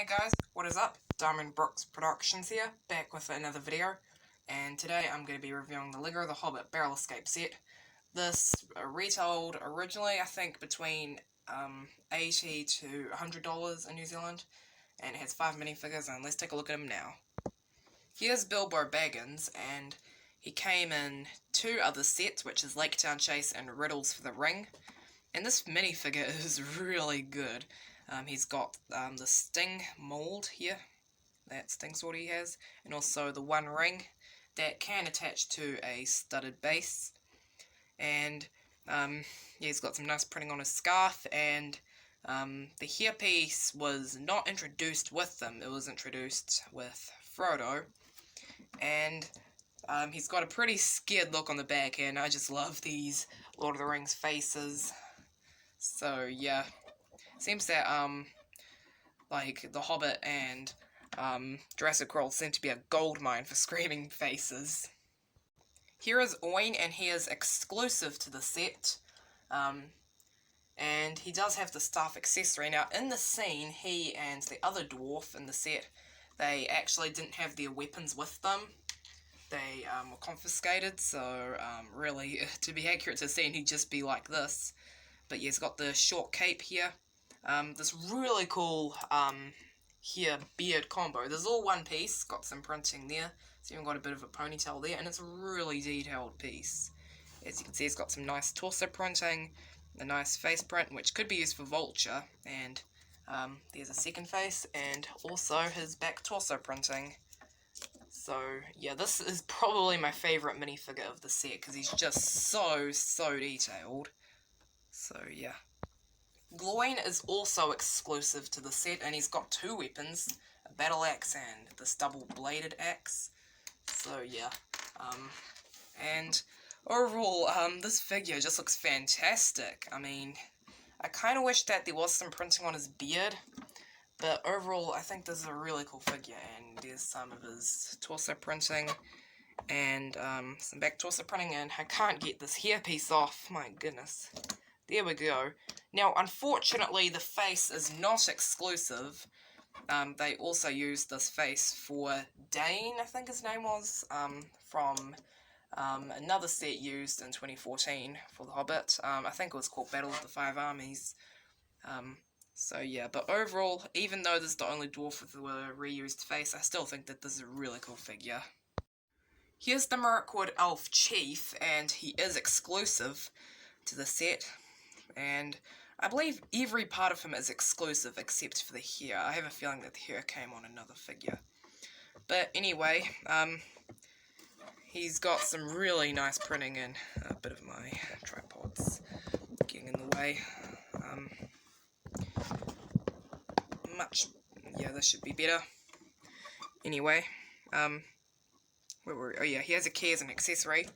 Hey guys, what is up? Diamond Brooks Productions here, back with another video, and today I'm going to be reviewing the Lego The Hobbit Barrel Escape set. This retailed originally, I think, between $80 to $100 in New Zealand, and it has 5 minifigures, and let's take a look at them now. Here's Bilbo Baggins, and he came in 2 other sets, which is Lake Town Chase and Riddles for the Ring, and this minifigure is really good. He's got the Sting mold here, that Sting sword he has, and also the one ring that can attach to a studded base. And yeah, he's got some nice printing on his scarf, and the hairpiece was not introduced with them, it was introduced with Frodo. And he's got a pretty scared look on the back, and I just love these Lord of the Rings faces. So yeah. Seems that, like, The Hobbit and, Jurassic World seem to be a goldmine for screaming faces. Here is Oin, and he is exclusive to the set, and he does have the staff accessory. Now, in the scene, he and the other dwarf in the set, they actually didn't have their weapons with them. They, were confiscated, so, really, to be accurate to the scene, he'd just be like this. But yeah, he's got the short cape here. This really cool hair beard combo. There's all one piece, got some printing there. It's even got a bit of a ponytail there, and it's a really detailed piece. As you can see, it's got some nice torso printing, a nice face print, which could be used for Vulture, and there's a second face, and also his back torso printing. So yeah, this is probably my favourite minifigure of the set, because he's just so detailed. So yeah. Gloin is also exclusive to the set, and he's got 2 weapons, a battle axe and this double-bladed axe. So yeah, and overall, this figure just looks fantastic. I mean, I kind of wish that there was some printing on his beard, but overall, I think this is a really cool figure, and there's some of his torso printing, and some back torso printing, and I can't get this hairpiece off, my goodness. There we go. Now, unfortunately, the face is not exclusive. They also used this face for Dane, I think his name was, from another set used in 2014 for The Hobbit. I think it was called Battle of the Five Armies. So yeah, but overall, even though this is the only dwarf with the reused face, I still think that this is a really cool figure. Here's the Mirkwood Elf Chief, and he is exclusive to the set. And I believe every part of him is exclusive except for the hair. I have a feeling that the hair came on another figure. But anyway, he's got some really nice printing, and a bit of my tripod's getting in the way. Yeah, this should be better. Anyway, where were we? Oh yeah, he has a key as an accessory.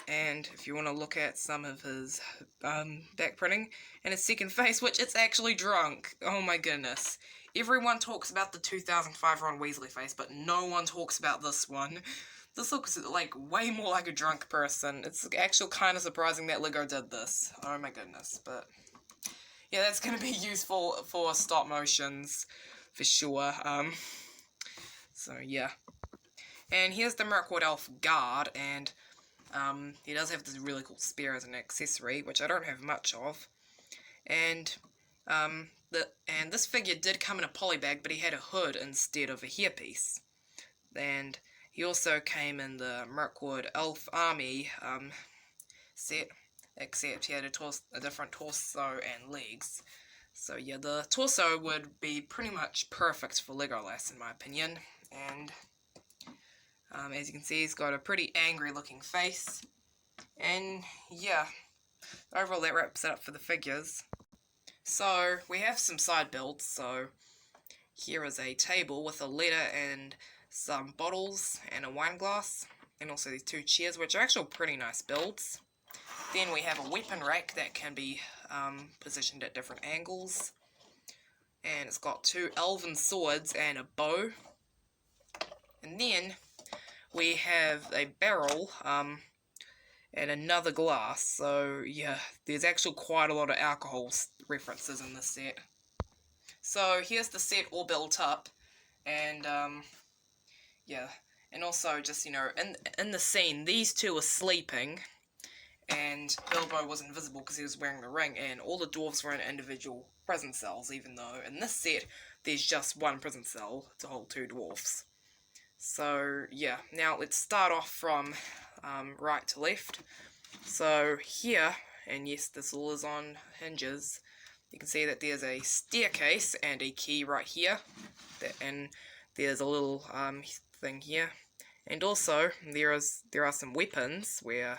And if you want to look at some of his back printing, and his second face, which it's actually drunk. Oh my goodness. Everyone talks about the 2005 Ron Weasley face, but no one talks about this one. This looks like way more like a drunk person. It's actually kind of surprising that Lego did this. Oh my goodness. But yeah, that's going to be useful for stop motions for sure. So yeah. And here's the Mirkwood Elf Guard, and he does have this really cool spear as an accessory, which I don't have much of. And this figure did come in a poly bag, but he had a hood instead of a hairpiece. And he also came in the Mirkwood Elf Army set, except he had a different torso and legs. So yeah, the torso would be pretty much perfect for Legolas in my opinion. And as you can see, he's got a pretty angry looking face. And yeah, overall that wraps it up for the figures. So we have some side builds. So here is a table with a letter and some bottles and a wine glass, and also these 2 chairs, which are actually pretty nice builds. Then we have a weapon rack that can be positioned at different angles, and it's got 2 elven swords and a bow. And then we have a barrel, and another glass, so yeah, there's actually quite a lot of alcohol references in this set. So here's the set all built up, and yeah, and also just, you know, in the scene, these two were sleeping, and Bilbo was invisible because he was wearing the ring, and all the dwarves were in individual prison cells, even though in this set, there's just one prison cell to hold two dwarves. So, yeah, now let's start off from right to left. So, here, and yes, this all is on hinges, you can see that there's a staircase and a key right here, and there's a little thing here. And also, there are some weapons where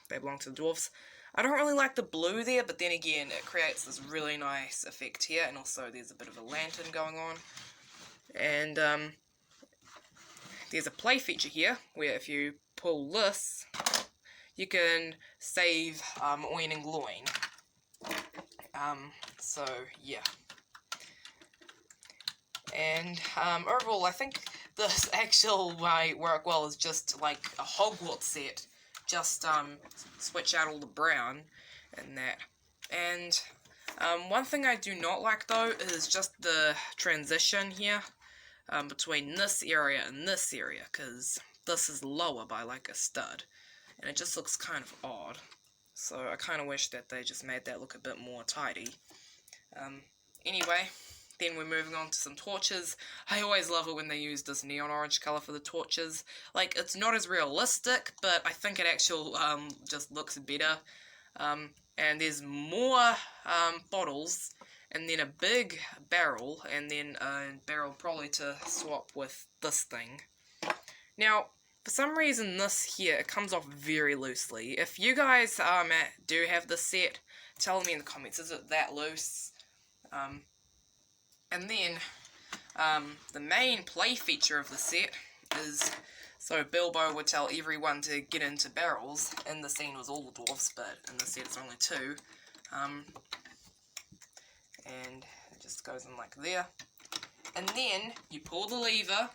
they belong to the dwarves. I don't really like the blue there, but then again, it creates this really nice effect here, and also there's a bit of a lantern going on. And there's a play feature here, where if you pull this, you can save Oin and Gloin. So, yeah. And overall, I think this actual might work well as just like a Hogwarts set. Just switch out all the brown and that. And one thing I do not like though is just the transition here between this area and this area, because this is lower by like a stud, and it just looks kind of odd. So I kind of wish that they just made that look a bit more tidy. Anyway, then we're moving on to some torches. I always love it when they use this neon orange colour for the torches. Like, it's not as realistic, but I think it actually just looks better. And there's more bottles, and then a big barrel, and then a barrel probably to swap with this thing. Now, for some reason this here, it comes off very loosely. If you guys do have this set, tell me in the comments, is it that loose? And then, the main play feature of the set is, so Bilbo would tell everyone to get into barrels. In the scene was all the dwarves, but in the set it's only two. And it just goes in like there. And then, you pull the lever,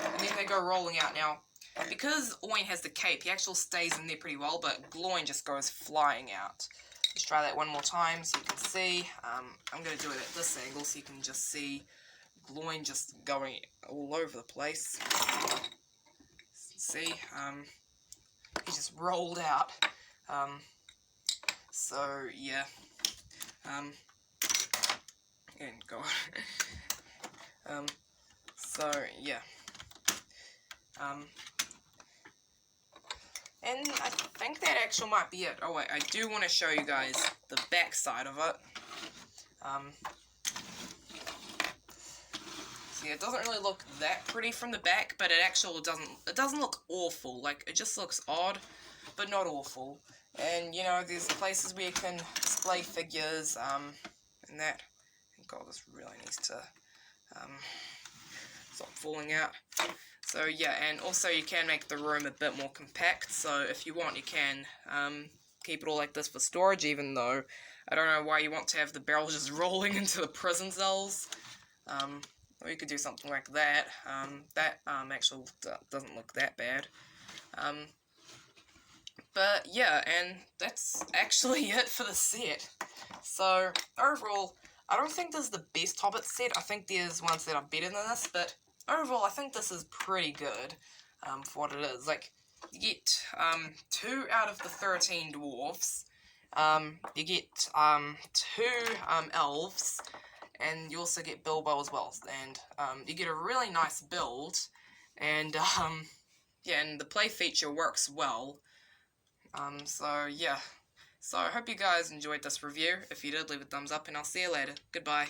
and then they go rolling out. Now, because Oin has the cape, he actually stays in there pretty well, but Gloin just goes flying out. Let's try that one more time so you can see. I'm going to do it at this angle so you can just see Gloin just going all over the place. See? He just rolled out. So, yeah. And go on. So, yeah. And I think that actually might be it. Oh wait, I do want to show you guys the back side of it. So yeah, it doesn't really look that pretty from the back, but it actually doesn't look awful. Like, it just looks odd, but not awful. And, you know, there's places where you can display figures, and that. God, this really needs to stop falling out. So yeah, and also you can make the room a bit more compact, so if you want you can keep it all like this for storage, even though I don't know why you want to have the barrels just rolling into the prison cells. Or you could do something like that. That actually doesn't look that bad. But yeah, and that's actually it for the set. So overall, I don't think this is the best Hobbit set. I think there's ones that are better than this, but overall, I think this is pretty good for what it is. Like, you get 2 out of the 13 dwarves, you get 2 elves, and you also get Bilbo as well. And you get a really nice build, and yeah, and the play feature works well. So yeah. So I hope you guys enjoyed this review. If you did, leave a thumbs up, and I'll see you later. Goodbye.